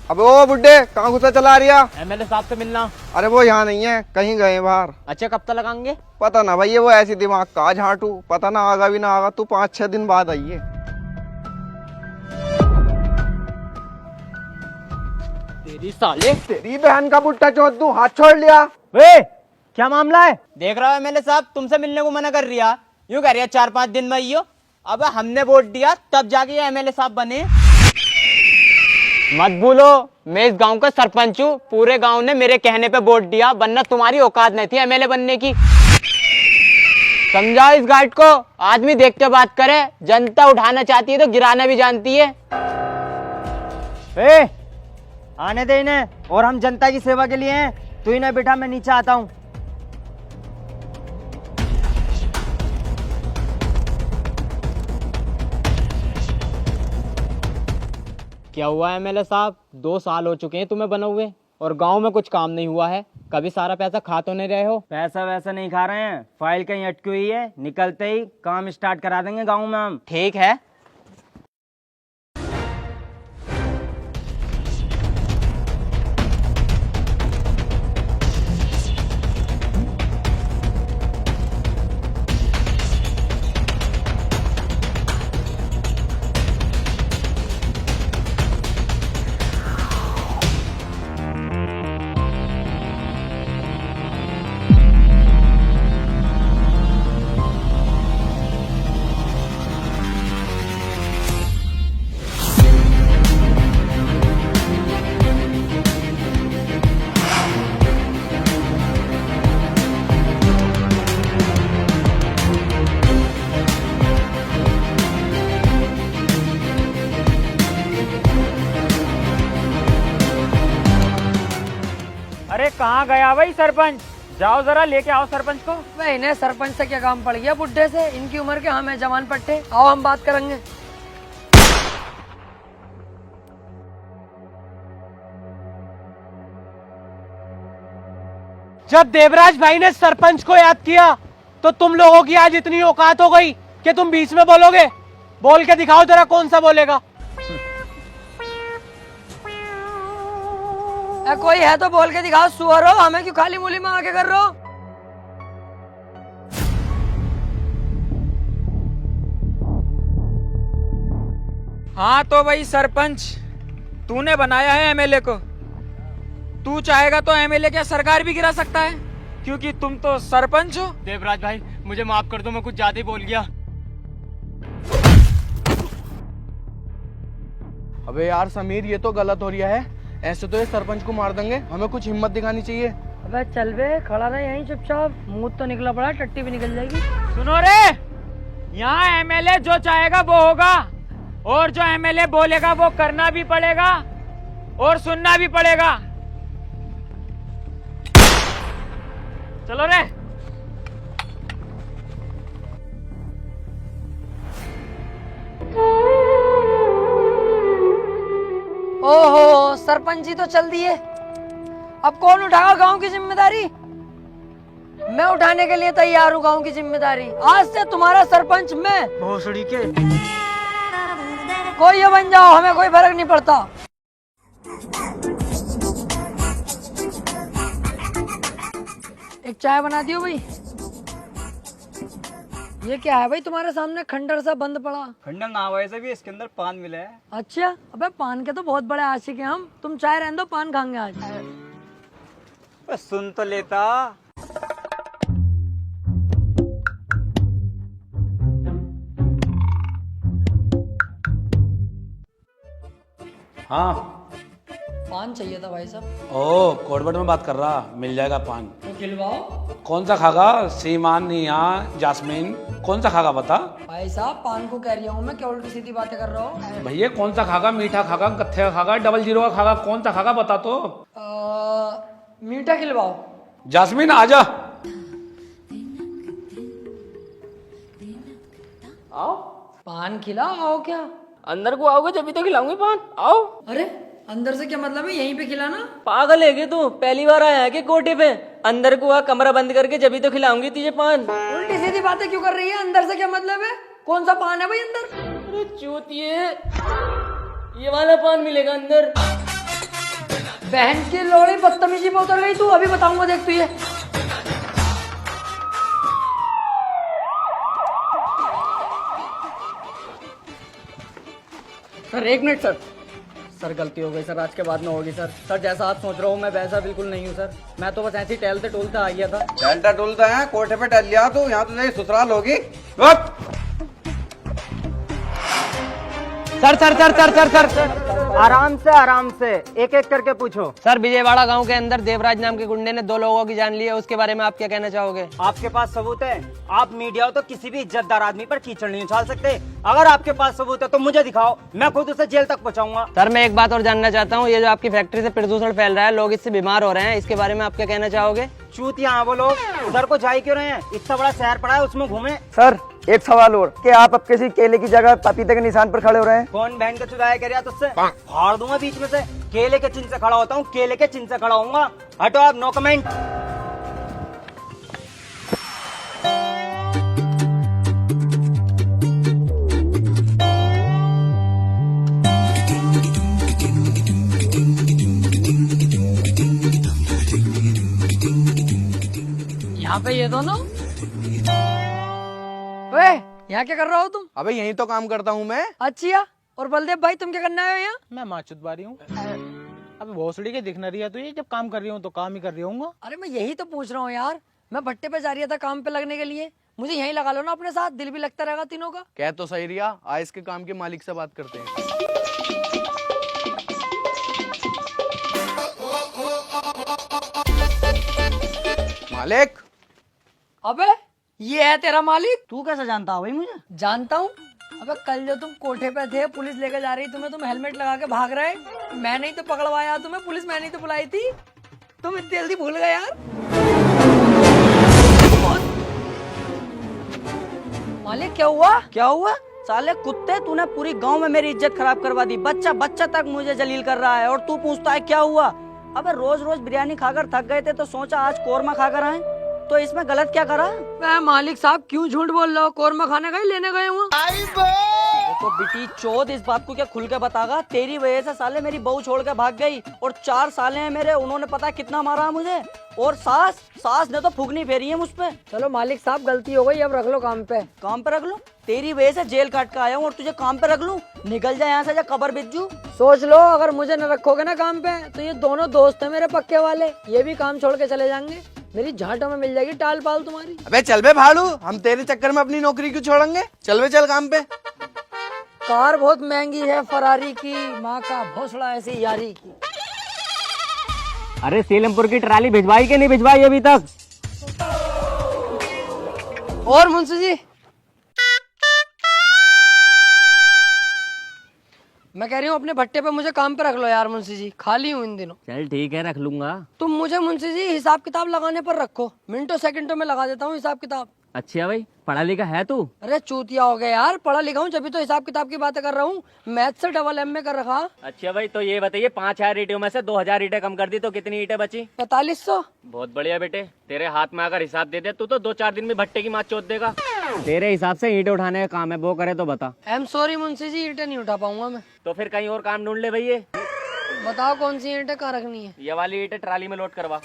अबे ओ बुड्ढे, कहाँ घुसा चला रिया? एमएलए साहब से मिलना। अरे वो यहाँ नहीं है, कहीं गए बाहर। अच्छा, कब तक लगाएंगे? पता ना भैया, वो ऐसी दिमाग का झाटू, पता ना आगा भी ना आगा। तू 5-6 दिन बाद आइए। तेरी साले। तेरी बहन का बुट्टा चौथ, तू हाथ छोड़ लिया। वे, क्या मामला है? देख रहा हो एमएलए साहब, तुमसे मिलने को मना कर रिया। यूं कह रही है 4-5 दिन में आइयो। अब हमने वोट दिया तब जाके ये एमएलए साहब बने। मत भूलो, मैं इस गांव का सरपंच हूँ। पूरे गांव ने मेरे कहने पे वोट दिया, वरना तुम्हारी औकात नहीं थी एमएलए बनने की। समझाओ इस गाइड को। आदमी देख के बात करे। जनता उठाना चाहती है तो गिराना भी जानती है। आने दे इन्हें, और हम जनता की सेवा के लिए हैं। तू इन्हें बिठा, मैं नीचे आता हूँ। क्या हुआ एमएलए साहब? 2 साल हो चुके हैं तुम्हें बने हुए, और गांव में कुछ काम नहीं हुआ है। कभी सारा पैसा खा तो नहीं रहे हो? पैसा वैसा नहीं खा रहे हैं, फाइल कहीं अटकी हुई है, निकलते ही काम स्टार्ट करा देंगे गाँव में हम। ठीक है। अरे कहाँ गया भाई सरपंच? जाओ जरा लेके आओ सरपंच को। मैं इन्हें सरपंच से क्या काम पड़ गया बुड्ढे से? इनकी उम्र के हम हैं जवान पट्टे। आओ हम बात करेंगे। जब देवराज भाई ने सरपंच को याद किया तो तुम लोगों की आज इतनी औकात हो गई कि तुम बीच में बोलोगे? बोल के दिखाओ जरा, कौन सा बोलेगा? कोई है तो बोल के दिखाओ। सुअर हो, हमें क्यों खाली मूली में आके कर रहे हो? हाँ तो भाई सरपंच, तूने बनाया है एमएलए को। तू चाहेगा तो एमएलए क्या सरकार भी गिरा सकता है, क्योंकि तुम तो सरपंच हो। देवराज भाई, मुझे माफ कर दो, मैं कुछ ज्यादा ही बोल गया। अबे यार समीर, ये तो गलत हो रहा है। ऐसे तो ये सरपंच को मार देंगे, हमें कुछ हिम्मत दिखानी चाहिए। अबे चल बे, खड़ा रहे यहीं चुपचाप। मुंह तो निकला पड़ा, टट्टी भी निकल जाएगी। सुनो रे, यहाँ एमएलए जो चाहेगा वो होगा, और जो एमएलए बोलेगा वो करना भी पड़ेगा और सुनना भी पड़ेगा। चलो रे। ओहो, सरपंच जी तो चल दिए। अब कौन उठाएगा गांव की जिम्मेदारी? मैं उठाने के लिए तैयार हूँ गांव की जिम्मेदारी। आज से तुम्हारा सरपंच मैं। भोसड़ी के। कोई ये बन जाओ, हमें कोई फर्क नहीं पड़ता। एक चाय बना दियो भाई। ये क्या है भाई तुम्हारे सामने खंडर सा बंद पड़ा? खंडन ना वैसे भी इसके अंदर पान मिला है। अच्छा, अबे पान के तो बहुत बड़े आशिक हैं हम। तुम चाय रहने दो, पान खाएंगे आज। बस सुन तो लेता। हाँ। पान चाहिए था भाई साहब। ओ, कोडवर्ड में बात कर रहा, मिल जाएगा पान। तो खिलवाओ। कौन सा खागा? सीमान, निया, जास्मीन, कौन सा खागा बता? भाई साहब पान को कह रही हूँ मैं, क्या उल्टी सीधी बातें कर रहा हूँ? भैया कौन सा खागा? मीठा खागा, कत्थे का खागा, 00 का खागा, कौन सा खागा बता तो। मीठा खिलवाओ। जास्मीन आजा। आओ। पान खिलाओ। क्या अंदर को आओगे जब तो खिलाऊंगी पान। आओ। अरे अंदर से क्या मतलब है? यहीं पे खिलाना। पागल है क्या तू? पहली बार आया है कि कोटे पे? अंदर को आ, कमरा बंद करके जब तो खिलाऊंगी तुझे पान। उल्टी सीधी बातें क्यों कर रही है? अंदर से क्या मतलब है? कौन सा पान है भाई अंदर? अरे चूतिए, ये वाला पान मिलेगा अंदर। बहन की लोड़ी बदतमीजी पे उतर गई तू। अभी बताऊंगा, देख तू ये। Sir 1 minute sir. सर गलती हो गई सर, आज के बाद में होगी सर। सर जैसा आप सोच रहे हो मैं वैसा बिल्कुल नहीं हूँ सर। मैं तो बस ऐसे ही टहलते टोलते आ गया था। टहलता टोलता है, कोठे पे टहल लिया तू, यहाँ तुझे ससुराल होगी। Sir sir sir sir sir sir sir आराम से एक एक करके पूछो। सर विजयवाड़ा गांव के अंदर देवराज नाम के गुंडे ने 2 लोगों की जान ली है, उसके बारे में आप क्या कहना चाहोगे? आपके पास सबूत है? आप मीडिया हो तो किसी भी इज्जतदार आदमी पर कीचड़ नहीं उछाल सकते। अगर आपके पास सबूत है तो मुझे दिखाओ, मैं खुद उसे जेल तक पहुंचाऊंगा। सर मैं एक बात और जानना चाहता हूँ, ये जो आपकी फैक्ट्री से प्रदूषण फैल रहा है, लोग इससे बीमार हो रहे हैं, इसके बारे में आप क्या कहना चाहोगे? चूतिया वो लोग, उधर को जा ही क्यों रहे हैं? इतना बड़ा शहर पड़ा है, उसमें घूमे। सर एक सवाल और, कि आप अब किसी केले की जगह पपीते के निशान पर खड़े हो रहे हैं? कौन बहन का चुराया कर रहा तुझसे? फाड़ दूंगा बीच में से। केले के चिन्ह से खड़ा होता हूँ, केले के चिन्ह से खड़ा होऊंगा। हटो आप, नो कमेंट। यहाँ पे ये दोनों, ओए यहाँ क्या कर रहा हो तुम? अबे यही तो काम करता हूँ मैं। अच्छा, और बलदेव भाई तुम क्या करने आए हो यहाँ? मैं माचुत बारी हूँ। अबे भोसड़ी के दिख न रही है तो ये, जब काम कर रही हूँ तो काम ही कर रही हूँ। अरे मैं यही तो पूछ रहा हूँ यार, मैं भट्टे पे जा रही था काम पे लगने के लिए, मुझे यहीं लगा लो ना अपने साथ, दिल भी लगता रहेगा तीनों का। कह तो सही रिया, आज इसके काम के मालिक से बात करते हैं। मालिक। अबे ये है तेरा मालिक? तू कैसे जानता है भाई मुझे? जानता हूँ। अबे कल जो तुम कोठे पे थे, पुलिस लेकर जा रही तुम्हें, तुम हेलमेट लगा के भाग रहे, मैं नहीं तो पकड़वाया तुम्हें, पुलिस मैंने ही तो बुलाई थी, तुम इतनी जल्दी भूल गए यार। मालिक क्या हुआ? क्या हुआ? साले कुत्ते, तूने पूरी गांव में मेरी इज्जत खराब करवा दी। बच्चा बच्चा तक मुझे जलील कर रहा है और तू पूछता है क्या हुआ? अबे रोज रोज बिरयानी खाकर थक गए थे तो सोचा आज कोरमा खाकर आए, तो इसमें गलत क्या करा? मैं मालिक साहब क्यों झूठ बोल रहे हो? कोरमा खाने गए, लेने गए हुआ। तो बेटी चोद, इस बात को क्या खुल के बतागा? तेरी वजह से साले मेरी बहू छोड़ के भाग गई और 4 साले हैं मेरे, उन्होंने पता कितना मारा मुझे। और सास ने तो फुगनी फेरी है मुझ पे। चलो मालिक साहब गलती हो गई, अब रख लो काम पे। काम पे रख लो? तेरी वजह से जेल काट के आया हूँ और तुझे काम पे रख लूं? निकल जाए यहाँ से, जा कबर बिज्जू। सोच लो, अगर मुझे न रखोगे ना काम पे तो ये दोनों दोस्त हैं मेरे पक्के वाले, ये भी काम छोड़ के चले जाएंगे, मेरी झाटों में मिल जाएगी टाल पाल तुम्हारी। अबे चल बे भाड़ू, हम तेरे चक्कर में अपनी नौकरी क्यों छोड़ेंगे? चल बे, चल काम पे। कार बहुत महंगी है फरारी की, माँ का भोसड़ा ऐसी यारी की। अरे सीलमपुर की ट्राली भिजवाई कि नहीं भिजवाई अभी तक? और मुंशी जी, मैं कह रही हूँ अपने भट्टे पे मुझे काम पे रख लो यार मुंशी जी, खाली हूँ इन दिनों। चल ठीक है, रख लूंगा। तुम मुझे मुंशी जी हिसाब किताब लगाने पर रखो, मिनटों सेकंडों में लगा देता हूँ हिसाब किताब। अच्छा भाई, पढ़ा लिखा है तू? अरे चूतिया हो गया यार, पढ़ा लिखा हूँ जब तो हिसाब किताब की बातें कर रहा हूँ, मैथ से डबल एम में कर रखा। अच्छा भाई, तो ये बताइए 5000 ईंटों में से 2000 ईंटें कम कर दी तो कितनी ईंटें बची? 4500। बहुत बढ़िया बेटे, तेरे हाथ में अगर हिसाब दे दे तू तो 2-4 दिन में भट्टे की मात चोद देगा। तेरे हिसाब से ईंटें उठाने का काम है, वो करे तो बता। I am sorry Munshi ji, ईंटें नहीं उठा पाऊंगा मैं। तो फिर कहीं और काम ढूंढ ले भैया। बताओ कौन सी ईंटें कहाँ रखनी है? ये वाली ईंटें ट्राली में लोड करवा।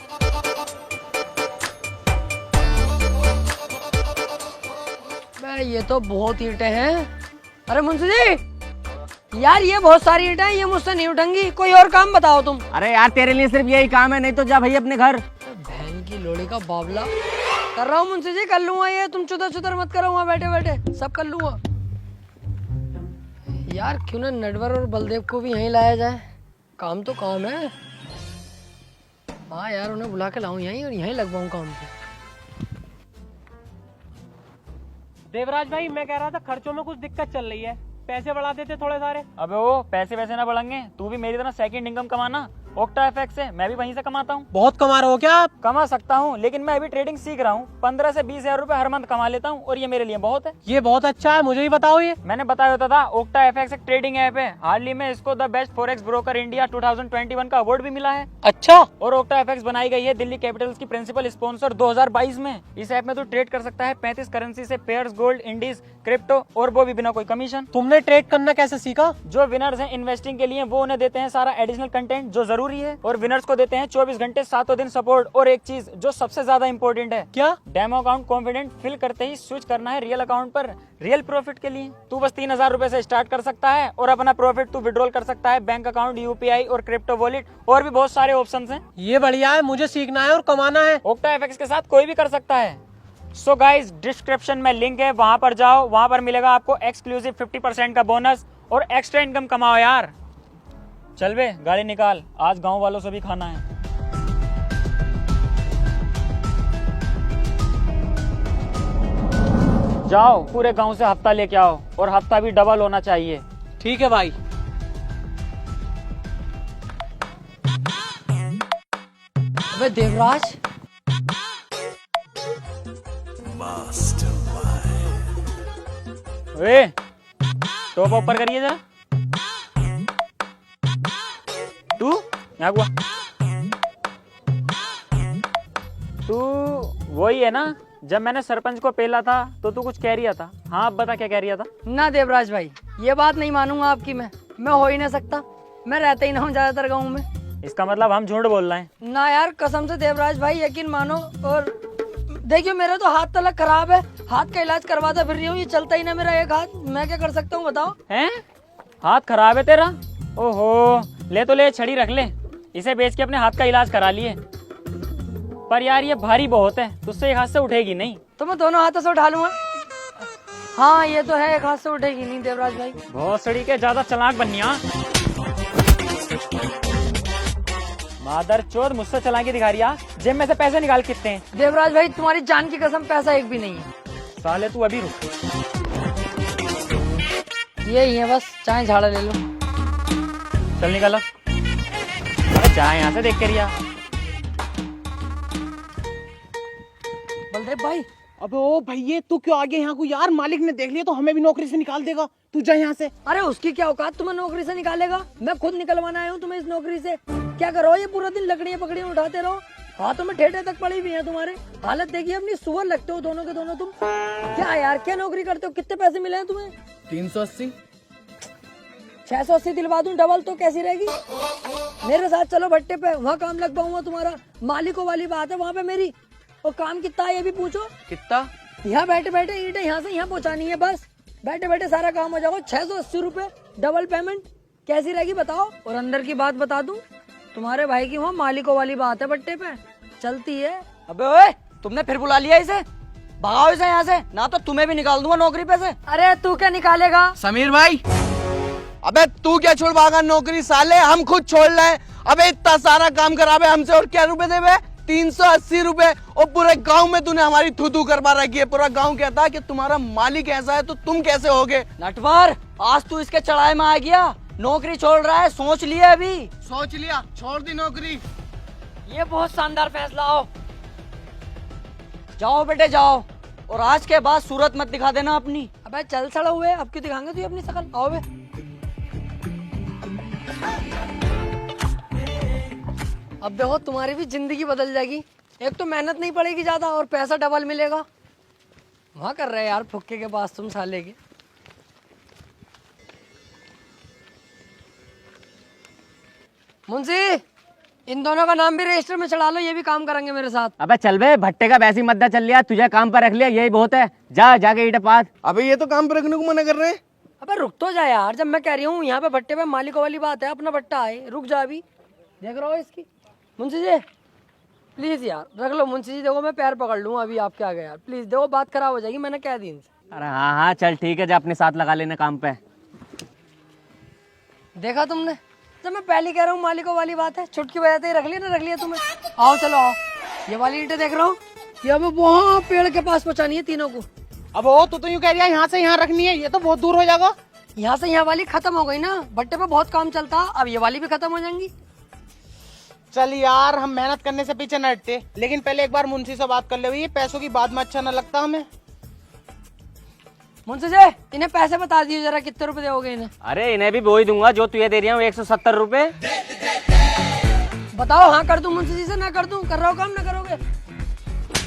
ये तो बहुत ईंटें हैं। अरे मुंशी जी यार, ये बहुत सारी ईंटें हैं, ये मुझसे नहीं उठेंगी, कोई और काम बताओ तुम। अरे यार तेरे लिए सिर्फ यही काम है, नहीं तो जा भाई अपने घर। बहन की लोड़ी का बावला। कर रहा हूँ मुंशी जी, कर लूंगा ये, तुम चुतर चुतर मत करो, वहाँ बैठे बैठे सब कर लूंगा। यार क्यों ना नटवर और बलदेव को भी यहीं लाया जाए, काम तो काम है। हाँ यार, उन्हें बुला के लाऊं यहीं और यहीं लगवाऊं काम पे। देवराज भाई, मैं कह रहा था खर्चों में कुछ दिक्कत चल रही है, पैसे बढ़ा देते थोड़े सारे। अबे वो पैसे वैसे ना बढ़ेंगे, तू भी मेरी तरह सेकंड इनकम कमाना। ओक्टा एफएक्स से मैं भी वहीं से कमाता हूँ। बहुत कमा रहे हो क्या आप? कमा सकता हूँ, लेकिन मैं अभी ट्रेडिंग सीख रहा हूँ, 15 से 20 हजार रुपए हर मंथ कमा लेता हूँ और ये मेरे लिए बहुत है। ये बहुत अच्छा है, मुझे ही बताओ। ये मैंने बताया होता था, ओक्टा एफएक्स एक ट्रेडिंग ऐप है, हाल ही में इसको the best forex broker India 2021 का अवार्ड भी मिला है। अच्छा। और ओक्टा एफएक्स बनाई गई है दिल्ली कैपिटल्स की प्रिंसिपल स्पॉन्सर 2022 में। इस ऐप में तू ट्रेड कर सकता है 35 करेंसी से, पेयर्स, गोल्ड, इंडीज, क्रिप्टो, और वो भी बिना कोई कमीशन। तुमने ट्रेड करना कैसे सीखा? जो विनर्स हैं इन्वेस्टिंग के लिए, वो उन्हें देते हैं सारा एडिशनल कंटेंट जो जरूरी जरूरी है और विनर्स को देते हैं 24 घंटे 7 दिन सपोर्ट। और एक चीज जो सबसे ज्यादा इंपॉर्टेंट है, क्या? डेमो अकाउंट कॉन्फिडेंट फिल करते ही स्विच करना है रियल अकाउंट पर रियल प्रॉफिट के लिए। तू बस 3000 रुपए से स्टार्ट कर सकता है और अपना प्रॉफिट तू विड्रॉल कर सकता है बैंक अकाउंट, यूपीआई और क्रिप्टो वॉलेट और भी बहुत सारे ऑप्शंस हैं। ये बढ़िया है, मुझे सीखना है और कमाना है। ओक्टा एफएक्स के साथ कोई भी कर सकता है। सो गाइज डिस्क्रिप्शन में लिंक है, वहां पर जाओ, वहां पर मिलेगा आपको एक्सक्लूसिव 50% का बोनस और एक्स्ट्रा इनकम कमाओ यार। चल बे गाड़ी निकाल, आज गांव वालों से भी खाना है। जाओ पूरे गांव से हफ्ता लेके आओ और हफ्ता भी डबल होना चाहिए। ठीक है भाई। अबे देवराज, वे टॉप ऊपर करिए जरा। तू यहाँ हुआ, तू वही है ना जब मैंने सरपंच को पेला था तो तू कुछ कह रिया था। हाँ अब बता क्या कह रिया था। ना देवराज भाई, ये बात नहीं मानूंगा आपकी। मैं हो ही नहीं सकता, मैं रहता ही ना हूँ ज्यादातर गाँव में। इसका मतलब हम झूठ बोल रहे हैं। ना यार, कसम से देवराज भाई यकीन मानो। और देखियो मेरा तो हाथ तलक खराब है, हाथ का इलाज करवाता फिर रही हूँ, ये चलता ही ना मेरा एक हाथ। मैं क्या कर सकता हूँ बताओ। हैं? हाथ खराब है तेरा? ओहो, ले तो ले, छड़ी रख ले, इसे बेच के अपने हाथ का इलाज करा लिए। पर यार ये भारी बहुत है, तुझसे एक हाथ से उठेगी नहीं। तो मैं दोनों हाथों से उठा लूंगा। हाँ ये तो है, एक हाथ से उठेगी नहीं देवराज भाई। बहुत सड़ी के ज्यादा चालाक बनिया। मादर चोद मुझसे चालाकी दिखा रिया। जेब में से पैसे निकाल कितने हैं? देवराज भाई तुम्हारी जान की कसम पैसा एक भी नहीं है। साले तू अभी रुक। यही है बस, चाय झाड़ा ले लो। चल निकल। अरे जा यहाँ से देख के रिया। बलदेव भाई, अबे ओ भैया तू क्यों आ गया यहाँ को यार? मालिक ने देख लिया तो हमें भी नौकरी से निकाल देगा। तू जा यहाँ से। अरे उसकी क्या औकात तुम्हें नौकरी से निकालेगा? मैं खुद निकलवाना आया हूँ तुम्हें इस नौकरी से। क्या करो ये पूरा दिन लकड़ियाँ पकड़ियाँ उठाते रहो, हाथों में ठेठे तक पड़ी हुई है तुम्हारे। हालत देखिए अपनी, सुअर लगते हो दोनों के दोनों तुम। क्या यार, क्या नौकरी करते हो? कितने पैसे मिले हैं तुम्हें? 380। 680 दिलवा दूं डबल तो कैसी रहेगी? मेरे साथ चलो भट्टे पे, वहाँ काम लग पाऊंगा तुम्हारा। मालिकों वाली बात है वहाँ पे मेरी। और काम कितना है ये भी पूछो। कितना? यहाँ बैठे बैठे ईंटें यहाँ से यहाँ पहुँचानी है, बस बैठे बैठे सारा काम हो जाएगा। 680 रुपए डबल पेमेंट कैसी रहेगी बताओ? और अंदर की बात बता दूं, तुम्हारे भाई की वहाँ मालिकों वाली बात है भट्टे पे चलती है। अबे ओए, तुमने फिर बुला लिया इसे? भगाओ इसे यहाँ से, ना तो तुम्हें भी निकाल दूंगा नौकरी पे से। अरे तू क्या निकालेगा? समीर भाई, अबे तू क्या छोड़ भागा नौकरी? साले हम खुद छोड़ रहे। अबे इतना सारा काम करावे हमसे और क्या रुपए देवे? 380 रुपए। और पूरे गांव में तूने हमारी थू करवा रखी है। पूरा गांव कहता है कि तुम्हारा मालिक ऐसा है तो तुम कैसे होगे? नटवर, आज तू इसके चढ़ाए में आ गया। नौकरी छोड़ रहा है, सोच लिया अभी। सोच लिया, छोड़ दी नौकरी। ये बहुत शानदार फैसला हो। जाओ बेटे जाओ, और आज के बाद सूरत मत दिखा देना अपनी। अबे चल सड़ा हुए, अब क्यों दिखाएंगे तू अपनी शकल? आओ बे। अब देखो तुम्हारी भी जिंदगी बदल जाएगी। एक तो मेहनत नहीं पड़ेगी ज्यादा और पैसा डबल मिलेगा। वहाँ कर रहे यार फुक्के के पास तुम साले के। मुंशी, इन दोनों का नाम भी रजिस्टर में चढ़ा लो, ये भी काम करेंगे मेरे साथ। अबे चल बे, भट्टे का वैसी मद्दा चल लिया, तुझे काम पर रख लिया यही बहुत है। जा जाके ईंटें पात। अबे ये तो काम पर रखने को मना कर रहे हैं। अबे रुक तो जा यार, जब मैं कह रही हूँ यहाँ पे भट्टे पे मालिकों वाली बात है, अपना भट्टा है, रुक जा अभी। देख रहा हो इसकी। मुंशी जी प्लीज यार रख लो। मुंशी जी देखो मैं पैर पकड़ लूँ अभी आपके आगे यार, प्लीज देखो बात खराब हो जाएगी, मैंने कह दी इनसे। अरे हाँ हाँ चल ठीक है, जा अपने साथ लगा लेना काम पे। देखा तुमने, जब मैं पहले कह रहा हूँ मालिकों वाली बात है, छुटकी बजाते ही रख लिया ना, रख लिया तुम्हें। आओ चलो आओ, ये वाली ईंटें देख रहा हूँ, ये हमें वहाँ पेड़ के पास पहुँचानी है तीनों को। अब वो तो यूँ कह रही है यहाँ से यहाँ रखनी है, ये तो बहुत दूर हो जाएगा। यहाँ से यहाँ वाली खत्म हो गई ना, भट्टे पे बहुत काम चलता, अब ये वाली भी खत्म हो जाएंगी। चल यार हम मेहनत करने से पीछे न हटते, लेकिन पहले एक बार मुंशी से बात कर ले। ये पैसों की बात में अच्छा न लगता हमें। मुंशी जी इन्हें पैसे बता दिए जरा, कितने रुपए दोगे इन्हें? अरे इन्हें भी वो ही दूंगा जो तुझे दे रही हूँ, 170 रुपए। बताओ हाँ कर दूं मुंशी जी से, ना कर दूं? कर रहा हो काम ना करोगे?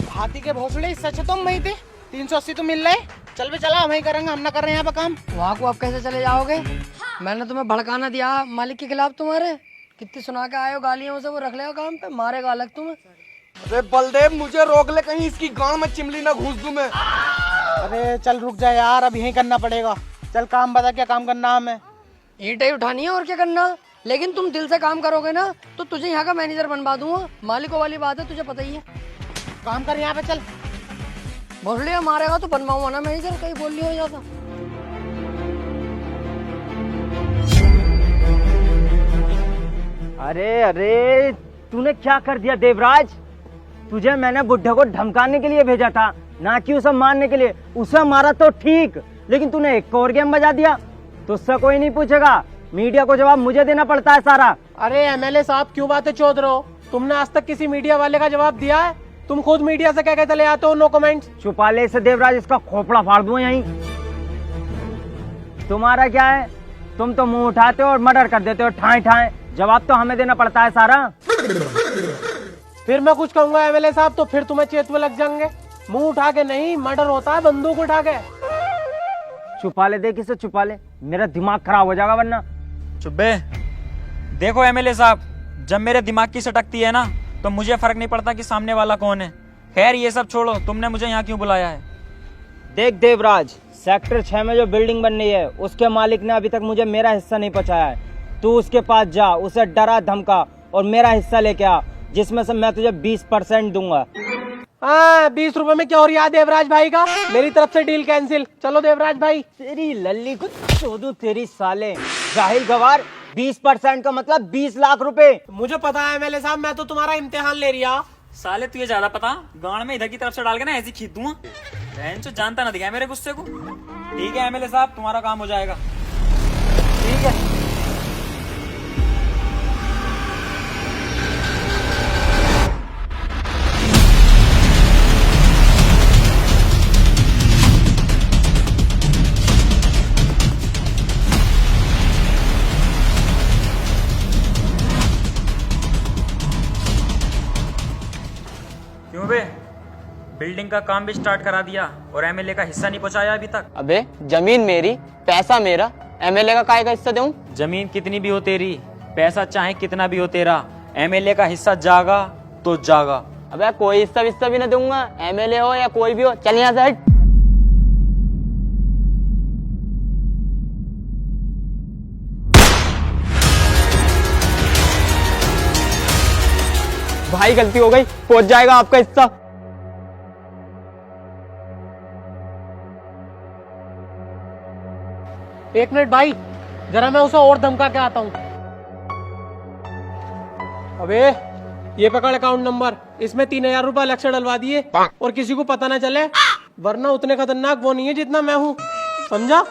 हाथी के भोसड़े, इससे अच्छा तुम वहीं थे। 380 तो मिल रहे। चल बे चला, हम ही करेंगे, हम ना कर रहे हैं यहाँ पे काम। वहाँ को आप कैसे चले जाओगे? मैंने तुम्हें भड़काना दिया मालिक के खिलाफ तुम्हारे। कितनी सुना के आए हो गालियां उसे, वो रख लेगा काम पे, मारेगा अलग तुम्हें। अरे बलदेव मुझे रोक ले, कहीं इसकी गांव में चिमली ना घुस दूं मैं। अरे चल रुक जा यार, अब यही करना पड़ेगा। चल काम बता, क्या काम करना है हमें? ईंटें उठानी है और क्या करना, लेकिन तुम दिल से काम करोगे ना तो तुझे यहाँ का मैनेजर बनवा दूंगा। मालिकों वाली बात है, तुझे पता ही है। काम कर यहाँ पे, चल। बोल लिया मारेगा तो बनवाऊंगा ना मैनेजर, कहीं बोल लिया हो जाता। अरे अरे तूने क्या कर दिया देवराज? तुझे मैंने बुड्ढे को धमकाने के लिए भेजा था, ना कि उसे मारने के लिए। उसे मारा तो ठीक, लेकिन तूने एक और गेम बजा दिया। तुझसे कोई नहीं पूछेगा, मीडिया को जवाब मुझे देना पड़ता है सारा। अरे एमएलए साहब क्यों बातें चौध रहे हो? तुमने आज तक किसी मीडिया वाले का जवाब दिया है? तुम खुद मीडिया से कह के चले आते हो नो कमेंट्स। छुपा ले इसे देवराज, इसका खोपड़ा फाड़ दूं यहीं। तुम्हारा क्या है? तुम तो मुंह उठाते हो और मर्डर कर देते हो ठाए ठाए। जवाब तो हमें देना पड़ता है सारा। फिर मैं कुछ कहूंगा एमएलए साहब तो फिर तुम्हें चेतवे लग जाएंगे। मुंह उठा के नहीं, मर्डर होता है बंदूक उठा के। छुपा ले, देख इसे छुपा ले, मेरा दिमाग खराब हो जाएगा वरना। चुप्पे। देखो एमएलए साहब, जब मेरे दिमाग की सटकती है ना तो मुझे फर्क नहीं पड़ता कि सामने वाला कौन है। खैर ये सब छोड़ो, तुमने मुझे यहाँ क्यों बुलाया है? देख देवराज, सेक्टर 6 में जो बिल्डिंग बन रही है उसके मालिक ने अभी तक मुझे मेरा हिस्सा नहीं पहुंचाया है। तू उसके पास जा, उसे डरा धमका और मेरा हिस्सा लेके आ, जिसमें से मैं तुझे 20% दूंगा। 20 रुपए में क्या हो रहा है देवराज भाई का? मेरी तरफ से डील कैंसिल। चलो देवराज भाई। तेरी लल्ली को चोदू तेरी साले। जाहिल गवार, 20% का मतलब 20 लाख रुपए। मुझे पता है एमएलए साहब, मैं तो तुम्हारा इम्तिहान ले रहा। साले तुझे ज्यादा पता, गांड में इधर की तरफ से डाल के ना ऐसे खींच दूंगा। बहन चो जानता ना दिखाए मेरे गुस्से को। ठीक है एमएलए साहब, तुम्हारा काम हो जाएगा। ठीक है। क्यों बे, बिल्डिंग का काम भी स्टार्ट करा दिया और एमएलए का हिस्सा नहीं पहुंचाया अभी तक? अबे जमीन मेरी, पैसा मेरा, एमएलए का काय का हिस्सा दूं? जमीन कितनी भी हो तेरी, पैसा चाहे कितना भी हो तेरा, एमएलए का हिस्सा जागा तो जागा। अबे कोई हिस्सा विस्सा भी ना दूंगा, एमएलए हो या कोई भी हो। चल यहाँ से हट। भाई गलती हो गई, पहुंच जाएगा आपका हिस्सा। एक मिनट भाई, जरा मैं उसे और धमका के आता हूँ। अबे ये पकड़ अकाउंट नंबर, इसमें 3000 रुपए अलग से डलवा दिए और किसी को पता ना चले, वरना उतने खतरनाक वो नहीं है जितना मैं हूँ, समझा?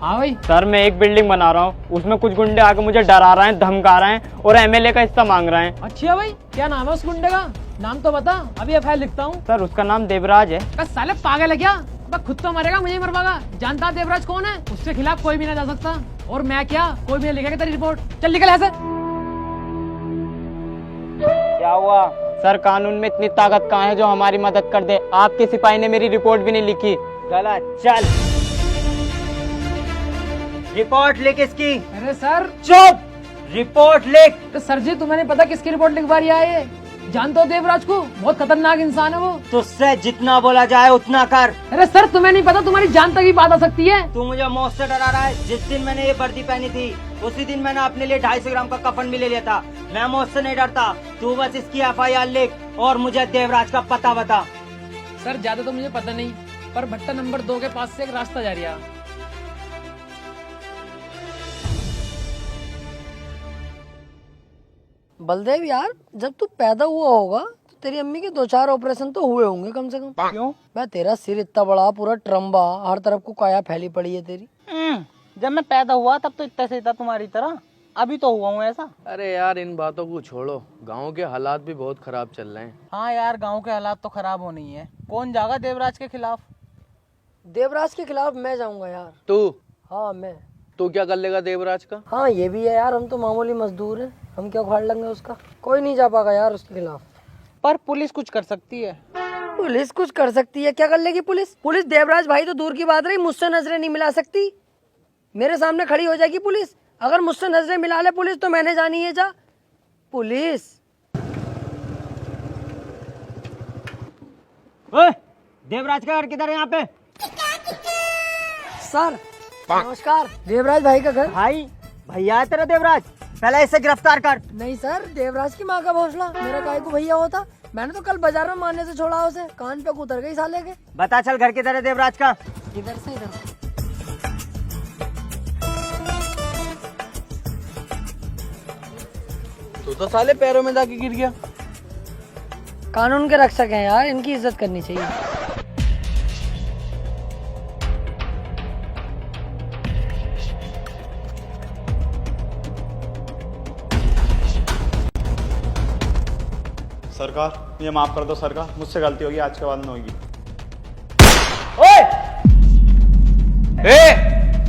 हाँ भाई सर, मैं एक बिल्डिंग बना रहा हूँ, उसमें कुछ गुंडे आके मुझे डरा रहे हैं, धमका रहे हैं और एमएलए का हिस्सा मांग रहे हैं। अच्छा भाई, क्या नाम है उस गुंडे का? नाम तो बता, अभी एफआईआर लिखता हूँ। सर उसका नाम देवराज है। बस साले पागल है क्या? खुद तो मरेगा, मुझे ही मरवाएगा। जानता देवराज कौन है? उसके खिलाफ कोई भी ना जा सकता। और मैं क्या, कोई भी नहीं लिखेगा तेरी रिपोर्ट। चल निकल ऐसे। क्या हुआ सर, कानून में इतनी ताकत कहाँ है जो हमारी मदद कर दे? आपके सिपाही ने मेरी रिपोर्ट भी नहीं लिखी। गलत, चल रिपोर्ट लिख इसकी। अरे सर चुप, रिपोर्ट लिख। तो सर जी तुम्हें नहीं पता किसकी रिपोर्ट लिखवा रही है ये? जानते हो देवराज को? बहुत खतरनाक इंसान है वो। तुझसे जितना बोला जाए उतना कर। अरे सर तुम्हें नहीं पता, तुम्हारी जान तक ही बात आ सकती है। तू मुझे मौत से डरा रहा है। जिस दिन मैंने ये वर्दी पहनी थी उसी दिन मैंने अपने लिए 250 ग्राम का कफन भी ले लिया था। मैं मौत से नहीं डरता। तू बस इसकी एफआईआर लिख और मुझे देवराज का पता बता। सर ज्यादा तो मुझे पता नहीं, पर भट्टा नंबर 2 के पास से एक रास्ता जा रहा है। बलदेव यार, जब तू पैदा हुआ होगा तो तेरी अम्मी के 2-4 ऑपरेशन तो हुए होंगे कम से कम। क्यों? मैं तेरा सिर इतना बड़ा, पूरा ट्रम्बा, हर तरफ को काया फैली पड़ी है तेरी। जब मैं पैदा हुआ तब तो इतना से था तुम्हारी तरह, अभी तो हुआ हूँ ऐसा। अरे यार इन बातों को छोड़ो, गांव के हालात भी बहुत खराब चल रहे हैं। हाँ यार, गांव के हालात तो खराब होने ही है। कौन जाएगा देवराज के खिलाफ? देवराज के खिलाफ मैं जाऊंगा यार। तू? हाँ मैं। तू क्या कर लेगा देवराज का? हाँ ये भी है यार, हम तो मामूली मजदूर हैं, हम क्या उखाड़ लेंगे उसका। कोई नहीं जा पाएगा यार उसके खिलाफ। पर पुलिस कुछ कर सकती है। पुलिस कुछ कर सकती है, क्या कर लेगी पुलिस? पुलिस देवराज भाई तो दूर की बात रही, मुझसे नजरें नहीं मिला सकती। मेरे सामने खड़ी हो जाएगी पुलिस। अगर मुझसे नजरें मिला ले पुलिस तो मैंने जानी है जा पुलिस। ओए, देवराज का घर किधर है यहाँ पे? सर नमस्कार, देवराज भाई का घर। भाई भैया है तेरा देवराज, पहले इसे गिरफ्तार कर। नहीं सर, देवराज की माँ का भोसला, मेरा काय को भैया होता। मैंने तो कल बाजार में मारने से छोड़ा उसे, कान पे उतर गई साले के। बता चल घर किधर है देवराज का? इधर से इधर। तू तो साले पैरों में जाके गिर गया। कानून के रक्षक हैं यार, इनकी इज्जत करनी चाहिए। सरकार ये माफ कर दो सरकार, मुझसे गलती होगी, आज के बाद नहीं होगी।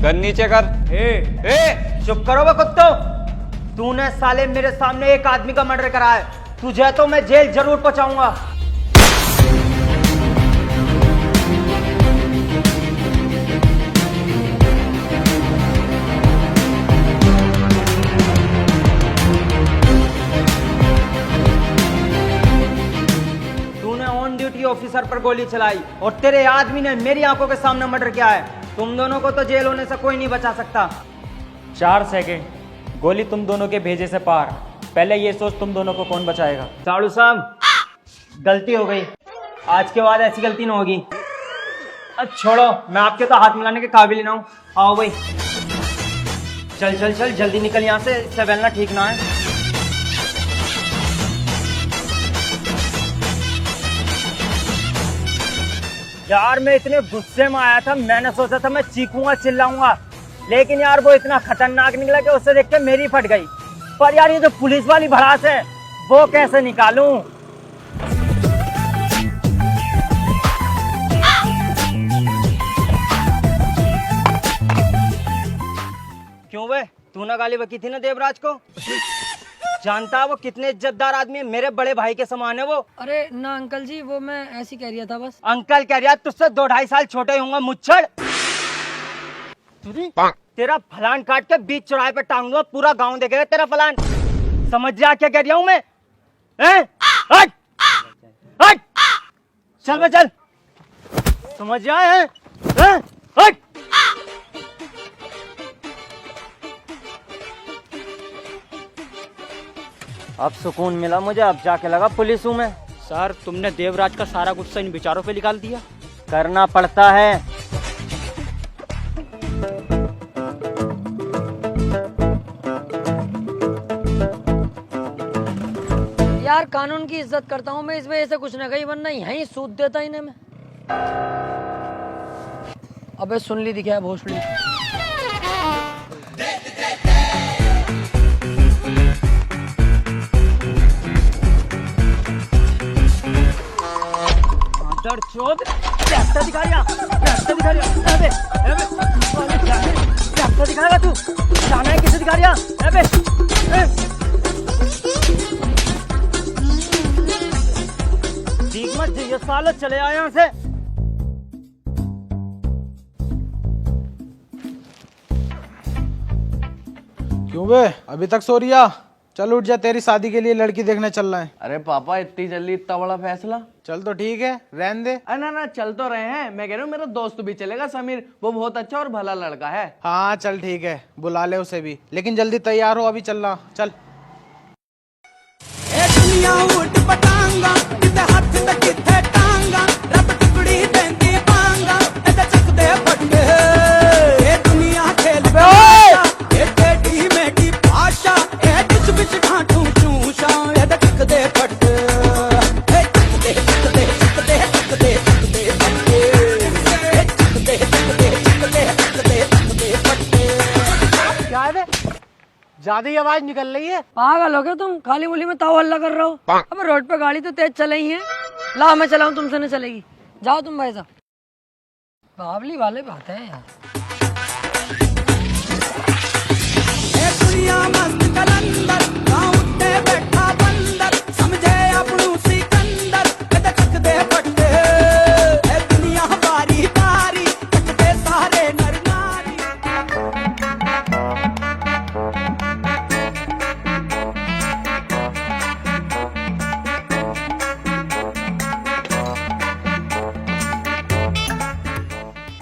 गन नीचे कर। चुप करो बे कुत्तो। तूने साले मेरे सामने एक आदमी का मर्डर करा है, तुझे तो मैं जेल जरूर पहुंचाऊंगा। तूने ऑन ड्यूटी ऑफिसर पर गोली चलाई और तेरे आदमी ने मेरी आंखों के सामने मर्डर किया है। तुम दोनों को तो जेल होने से कोई नहीं बचा सकता। 4 सेकंड, गोली तुम दोनों के भेजे से पार। पहले ये सोच तुम दोनों को कौन बचाएगा। साड़ू साहब गलती हो गई, आज के बाद ऐसी गलती ना होगी। अब छोड़ो, मैं आपके तो हाथ मिलाने के काबिल ही ना हूं। आओ भाई, चल चल चल जल्दी निकल यहाँ से, इससे बेलना ठीक ना है। यार मैं इतने गुस्से में आया था, मैंने सोचा था मैं चीखूंगा चिल्लाऊंगा, लेकिन यार वो इतना खतरनाक निकला कि उससे देख के मेरी फट गई। पर यार ये जो पुलिस वाली भड़ास है वो कैसे निकालूं? क्यों बे, तूने गाली बकी थी ना देवराज को? जानता वो कितने इज्जतदार आदमी है, मेरे बड़े भाई के समान है वो। अरे ना अंकल जी, वो मैं ऐसी कह रहा था बस। अंकल कह रहा, तुझसे 2-2.5 साल छोटे होंगे मुच्छड़। तेरा फलान काट के बीच चौराहे पे टांग दूंगा, पूरा गांव देखेगा तेरा फलान। समझ जा क्या कह रहा हूं मैं? हट हट, चल बे चल, समझ जा है? हट। अब सुकून मिला मुझे, अब जाके लगा पुलिस हूं मैं। सर तुमने देवराज का सारा गुस्सा इन विचारों पे निकाल दिया। करना पड़ता है। यार कानून की इज्जत करता हूँ मैं, इस वजह से कुछ न कहीं, वरना यहीं सूद देता इन्हें मैं। अबे सुन ली दिखा है भोसड़ी। चोद रास्ता दिखा रहा, रास्ता दिखा रहा। अबे रास्ता दिखाएगा तू? जाना है किसे दिखा रहा? अबे ठीक मत ये साले, चले आए यहाँ से। क्यों बे अभी तक सो रिया? चल उठ जा, तेरी शादी के लिए लड़की देखने चल रहे हैं। अरे पापा इतनी जल्दी इतना बड़ा फैसला? चल तो ठीक है, रहने दे। अरे ना ना, चल तो रहे हैं। मैं कह रहा हूँ मेरा दोस्त भी चलेगा, समीर, वो बहुत अच्छा और भला लड़का है। हाँ चल ठीक है, बुला ले उसे भी, लेकिन जल्दी तैयार हो, अभी चलना। चल ज्यादा ही आवाज निकल रही है। पागल हो गए तुम, खाली मुली में ताव हल्ला कर रहे हो। अब रोड पे गाड़ी तो तेज चल रही है। ला मैं चलाऊं, तुमसे नहीं चलेगी। जाओ तुम भाई साहब। बावली वाले बात है यार। समझे अपनू सिकंदर, चक दे पट्टे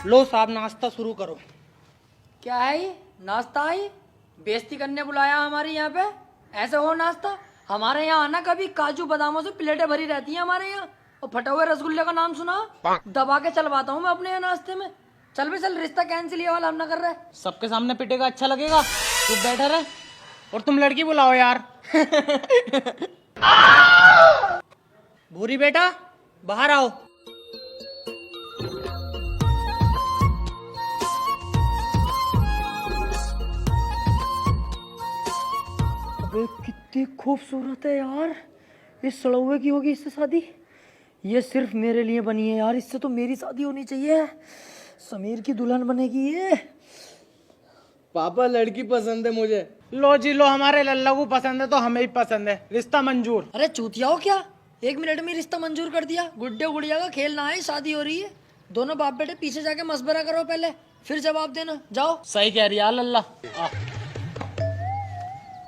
लो साहब नाश्ता शुरू करो। क्या है ये नाश्ता है? बेइज्जती करने बुलाया हमारे यहाँ पे? ऐसे हो नाश्ता? हमारे यहाँ आना, कभी काजू बादामों से प्लेटें भरी रहती हैं हमारे यहाँ, और फटे हुए रसगुल्ले का नाम सुना, दबा के चलवाता हूँ मैं अपने यहाँ नाश्ते में। चल भी चल, रिश्ता कैंसिल ये वाला हम ना कर रहे। सबके सामने पिटेगा अच्छा लगेगा, तू बैठा रहे और तुम लड़की बुलाओ यार। भूरी बेटा बाहर आओ। अबे कितनी खूबसूरत है यार, इस सड़ौए की होगी इससे शादी? ये सिर्फ मेरे लिए बनी है यार, इससे तो मेरी शादी होनी चाहिए। समीर की दुल्हन बनेगी ये। पापा लड़की पसंद है मुझे। लो जी लो, हमारे लल्ला को पसंद है तो हमें भी पसंद है, रिश्ता मंजूर। अरे चूतिया हो क्या, 1 मिनट में रिश्ता मंजूर कर दिया? गुड्डे गुड़िया का खेल ना है, शादी हो रही है। दोनों बाप बेटे पीछे जाके मशवरा करो पहले, फिर जवाब देना। जाओ। सही कह रही है लल्ला।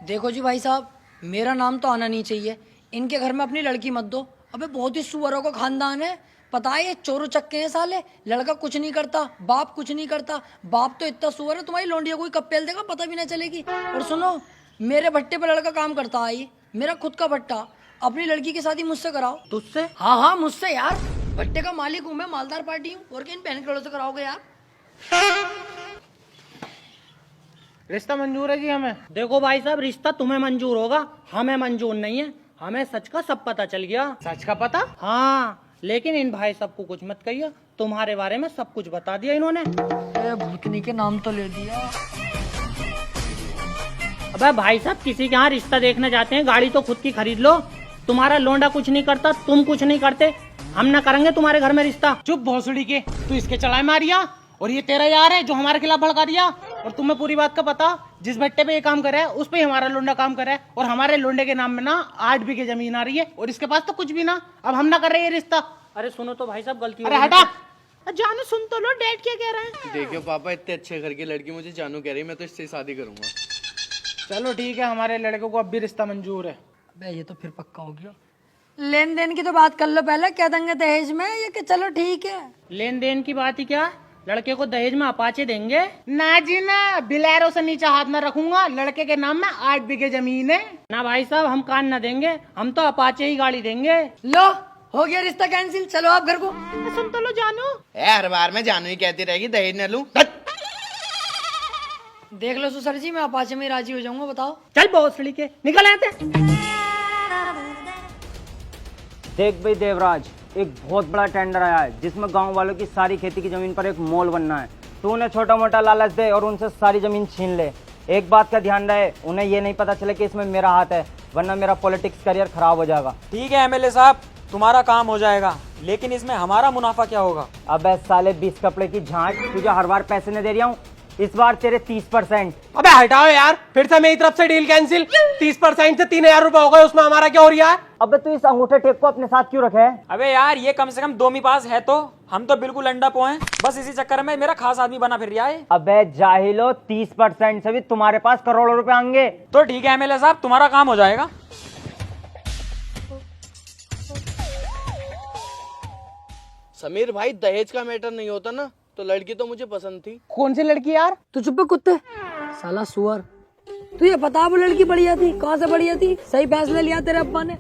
देखो जी भाई साहब, मेरा नाम तो आना नहीं चाहिए, इनके घर में अपनी लड़की मत दो। अबे बहुत ही सुअरों का खानदान है, पता है, ये चोरू चक्के हैं साले। लड़का कुछ नहीं करता, बाप कुछ नहीं करता। बाप तो इतना सुअर है, तुम्हारी लौंडिया कोई कब पेल देगा पता भी ना चलेगी। और सुनो, मेरे भट्टे पे लड़का काम करता है, ये मेरा खुद का भट्टा। अपनी लड़की की शादी मुझसे कराओ। तुझसे? हाँ हाँ मुझसे यार, भट्टे का मालिक हूँ मैं, मालदार पार्टी हूँ। और किन बहन करोड़ से कराओगे यार? रिश्ता मंजूर है जी हमें। देखो भाई साहब, रिश्ता तुम्हें मंजूर होगा, हमें मंजूर नहीं है। हमें सच का सब पता चल गया। सच का पता? हाँ, लेकिन इन भाई साहब को कुछ मत कहिए, तुम्हारे बारे में सब कुछ बता दिया इन्होंने। भूतनी के नाम तो ले दिया। अबे भाई साहब, किसी के यहाँ रिश्ता देखने जाते हैं, गाड़ी तो खुद की खरीद लो। तुम्हारा लोंडा कुछ नहीं करता, तुम कुछ नहीं करते, हम ना करेंगे तुम्हारे घर में रिश्ता। चुप भोसड़ी के, तू इसके चढ़ाई मारिया, और ये तेरा यार है जो हमारे खिलाफ भड़का दिया। और तुम्हें पूरी बात का पता, जिस भट्टे पे ये काम करे है उस पे ही हमारा लोंडा काम करे है, और हमारे लोंडे के नाम में ना 8 बीघे जमीन आ रही है, और इसके पास तो कुछ भी ना। अब हम ना कर रहे ये रिश्ता। अरे सुनो तो भाई साहब, गलती अरे हटा, जानू सुन तो लो, डैड क्या कह रहे हैं। देखियो पापा, इतने अच्छे घर की लड़की मुझे जानू कह रही है, मैं तो इससे शादी करूंगा। चलो ठीक है, हमारे लड़के को अब भी रिश्ता मंजूर है। अबे ये तो फिर पक्का हो गया। लेन देन की तो बात कर लो पहले, क्या देंगे दहेज में, ये कि चलो ठीक है। लेन देन की बात ही क्या, लड़के को दहेज में अपाचे देंगे। ना जी ना, बिलैरो से नीचे हाथ ना रखूंगा, लड़के के नाम में 8 बीघे जमीन है। ना भाई साहब, हम कान ना देंगे, हम तो अपाचे ही गाड़ी देंगे। लो हो गया रिश्ता कैंसिल, चलो आप घर को। सुन तो लो जानू। हर बार में जानू ही कहती रहेगी दहेज न लूं। देख लो सर जी, मैं अपाचे में राजी हो जाऊंगा, बताओ। चल बहुत सड़ी के निकल आते। देख भाई देवराज, एक बहुत बड़ा टेंडर आया है जिसमें गांव वालों की सारी खेती की जमीन पर एक मॉल बनना है। तू उन्हें छोटा मोटा लालच दे और उनसे सारी जमीन छीन ले। एक बात का ध्यान रहे, उन्हें ये नहीं पता चले कि इसमें मेरा हाथ है, वरना मेरा पॉलिटिक्स करियर खराब हो जाएगा। ठीक है एमएलए साहब, तुम्हारा काम हो जाएगा, लेकिन इसमें हमारा मुनाफा क्या होगा? अबे साले 20 कपड़े की झांझ, तुझे हर बार पैसे नहीं दे रहा हूँ, इस बार तेरे 30%। अबे हटाओ यार, फिर से मेरी तरफ से डील कैंसिल। 30% से 3000 रुपए हो गए, उसमें हमारा क्या हो रहा है? अबे तू इस अंगूठे टेप को अपने साथ क्यों रखे है? अबे यार, ये कम से कम 2 पास है, तो हम तो बिल्कुल अंडा पो हैं। बस इसी चक्कर में मेरा खास आदमी बना फिर रहा है। अबे जाहिलो, 30% से भी तुम्हारे पास करोड़ों रुपए आएंगे। तो ठीक है एमएलए साहब, तुम्हारा काम हो जाएगा। समीर भाई, दहेज का मैटर नहीं होता ना, तो लड़की तो मुझे पसंद थी। कौन सी लड़की यार? तू चुप है कुत्ते, साला सुअर। तू ये बता, वो लड़की बढ़िया थी, कहाँ से बढ़िया थी? सही फैसला लिया तेरे अब्बा ने।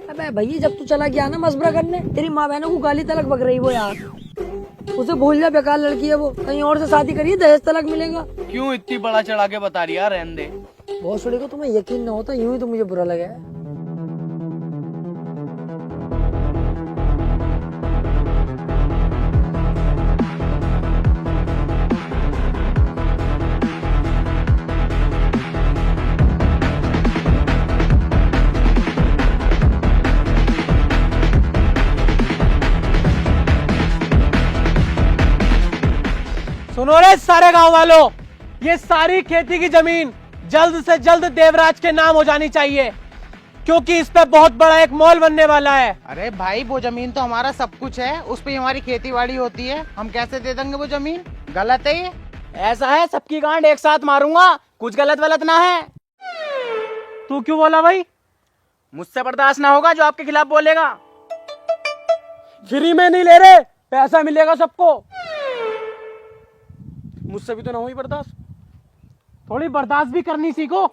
अबे भैया, जब तू चला गया ना मशवरा करने, तेरी माँ बहनों को गाली तलक बक रही वो यार। उसे भूल जा, बेकार लड़की है वो, कहीं और से शादी करिए, दहेज तलक मिलेगा। क्यों इतनी बड़ा चढ़ा के बता रही है? रहने दे। बहुत छोड़ी को तुम्हें यकीन ना होता, यूं ही तो मुझे बुरा लगा है। सुनो रे सारे गांव वालों, ये सारी खेती की जमीन जल्द से जल्द देवराज के नाम हो जानी चाहिए, क्योंकि इस पे बहुत बड़ा एक मॉल बनने वाला है। अरे भाई, वो जमीन तो हमारा सब कुछ है, उस पे हमारी खेती बाड़ी होती है, हम कैसे दे देंगे वो जमीन? गलत है ये। ऐसा है, सबकी गांड एक साथ मारूंगा, कुछ गलत वलत ना है। तू क्यों बोला भाई? मुझसे बर्दाश्त ना होगा जो आपके खिलाफ बोलेगा। फ्री में नहीं ले रहे, पैसा मिलेगा सबको। मुझसे भी तो ना हुई बर्दाश्त। थोड़ी बर्दाश्त भी करनी सीखो।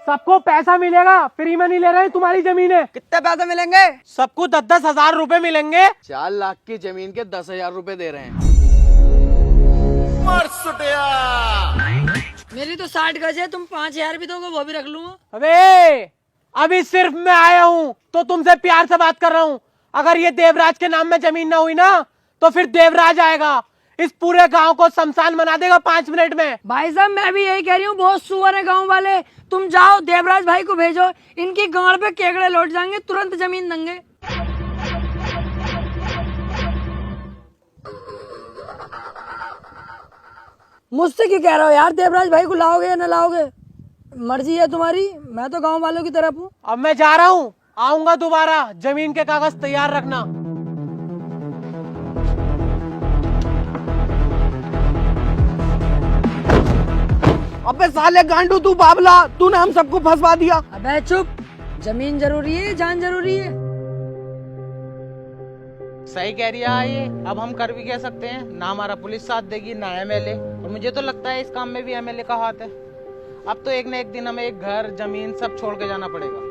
सबको पैसा मिलेगा, फ्री में नहीं ले रहे तुम्हारी जमीन है। कितने पैसे मिलेंगे? सबको 10-10 हजार रुपए मिलेंगे। 4 लाख की जमीन के 10,000 रुपए दे रहे हैं। मेरी तो 60 गज है, तुम 5,000 भी दोगे वो भी रख लूंगा। अबे अभी सिर्फ मैं आया हूँ तो तुमसे प्यार से बात कर रहा हूँ। अगर ये देवराज के नाम में जमीन ना हुई ना तो फिर देवराज आएगा, इस पूरे गांव को शमशान बना देगा 5 मिनट में। भाई साहब मैं भी यही कह रही हूँ, बहुत सुअर है गांव वाले। तुम जाओ देवराज भाई को भेजो, इनकी गांड पे केकड़े लौट जाएंगे, तुरंत जमीन देंगे। मुझसे क्यों कह रहे हो यार? देवराज भाई को लाओगे या न लाओगे, मर्जी है तुम्हारी। मैं तो गांव वालों की तरफ हूँ। अब मैं जा रहा हूँ, आऊंगा दोबारा। जमीन के कागज तैयार रखना। अबे साले गांडू तू बाबला, तूने हम सबको फंसवा दिया। अबे चुप, जमीन जरूरी है, जान जरूरी है। सही कह रही है ये। अब हम कर भी कह सकते हैं, ना हमारा पुलिस साथ देगी ना एमएलए, और मुझे तो लगता है इस काम में भी एमएलए का हाथ है। अब तो एक न एक दिन हमें एक घर जमीन सब छोड़ के जाना पड़ेगा।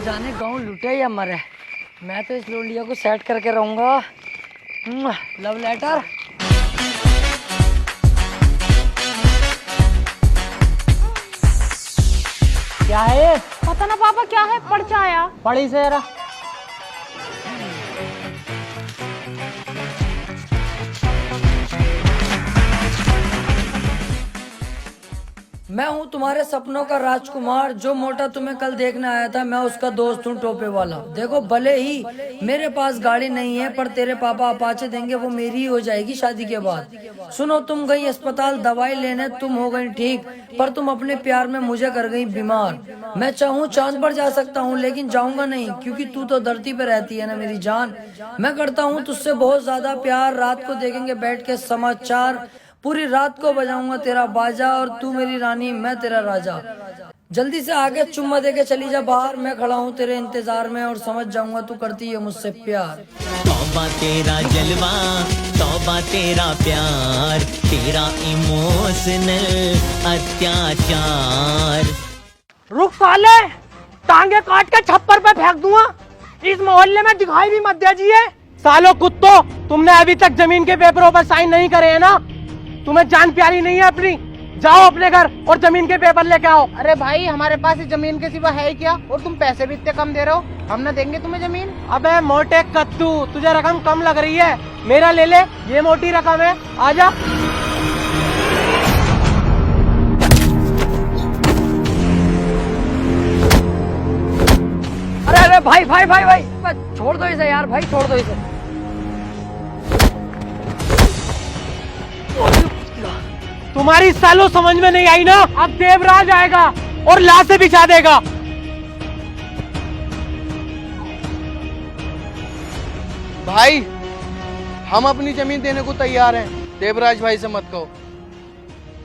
जाने गांव लुटे या मरे, मैं तो इस लोलिया को सेट करके रहूंगा। Love letter. क्या है? पता ना पापा क्या है, पढ़ के आया। पढ़ी से जरा। मैं हूँ तुम्हारे सपनों का राजकुमार, जो मोटा तुम्हें कल देखने आया था, मैं उसका दोस्त हूँ टोपे वाला। देखो भले ही मेरे पास गाड़ी नहीं है, पर तेरे पापा अपाचे देंगे, वो मेरी ही हो जाएगी शादी के बाद। सुनो, तुम गई अस्पताल दवाई लेने, तुम हो गई ठीक, पर तुम अपने प्यार में मुझे कर गई बीमार। मैं चाहूँ चांद पर जा सकता हूँ, लेकिन जाऊंगा नहीं, क्योंकि तू तो धरती पे रहती है ना मेरी जान। मैं करता हूँ तुझसे बहुत ज्यादा प्यार, रात को देखेंगे बैठ के समाचार, पूरी रात को बजाऊंगा तेरा बाजा, और तू मेरी रानी मैं तेरा राजा। जल्दी से आगे चुम्मा दे के चली जा बाहर, मैं खड़ा हूँ तेरे इंतजार में, और समझ जाऊंगा तू करती है मुझसे प्यार। तौबा तेरा जलवा, तौबा तेरा प्यार, तेरा इमोशनल अत्याचार। रुक साले, टांगे काट के छप्पर पे फेंक दूंगा। इस मोहल्ले में दिखाई भी मत दीजिए। सालो कुत्तो, तुमने अभी तक जमीन के पेपरों पर साइन नहीं करे है ना? तुम्हें जान प्यारी नहीं है अपनी? जाओ अपने घर और जमीन के पेपर लेके आओ। अरे भाई, हमारे पास इस जमीन के सिवा है ही क्या, और तुम पैसे भी इतने कम दे रहे हो, हम ना देंगे तुम्हें जमीन। अबे मोटे कद्दू, तुझे रकम कम लग रही है, मेरा ले ले, ये मोटी रकम है, आजा। अरे अरे भाई भाई भाई भाई, छोड़ दो इसे यार, भाई छोड़ दो इसे। तुम्हारी सालों समझ में नहीं आई ना? अब देवराज आएगा और लाशें बिछा देगा। भाई, हम अपनी जमीन देने को तैयार हैं, देवराज भाई से मत कहो।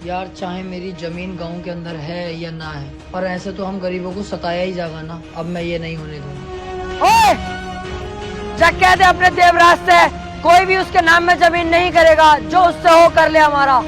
यार चाहे मेरी जमीन गांव के अंदर है या ना है, पर ऐसे तो हम गरीबों को सताया ही जाएगा ना। अब मैं ये नहीं होने दूंगा। ओए! जा कह दे अपने देवराज से, कोई भी उसके नाम में जमीन नहीं करेगा, जो उससे हो कर ले हमारा।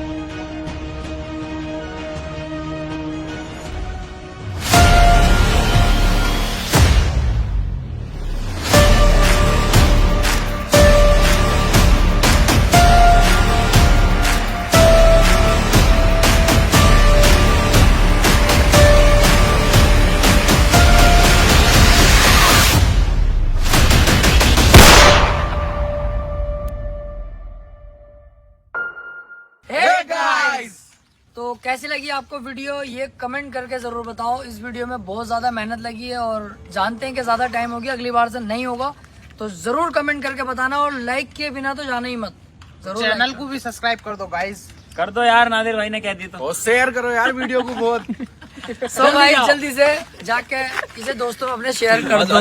कैसी लगी आपको वीडियो ये कमेंट करके जरूर बताओ। इस वीडियो में बहुत ज्यादा मेहनत लगी है और जानते हैं कि ज्यादा टाइम हो गया, अगली बार से नहीं होगा, तो जरूर कमेंट करके बताना और लाइक किए बिना तो जाना ही मत। जरूर चैनल को भी सब्सक्राइब कर दो गाइस। कर दो यार, नादिर भाई ने कह दी तो। और शेयर करो यार वीडियो को बहुत। सो गाइस जल्दी से जाके इसे दोस्तों अपने शेयर कर दो।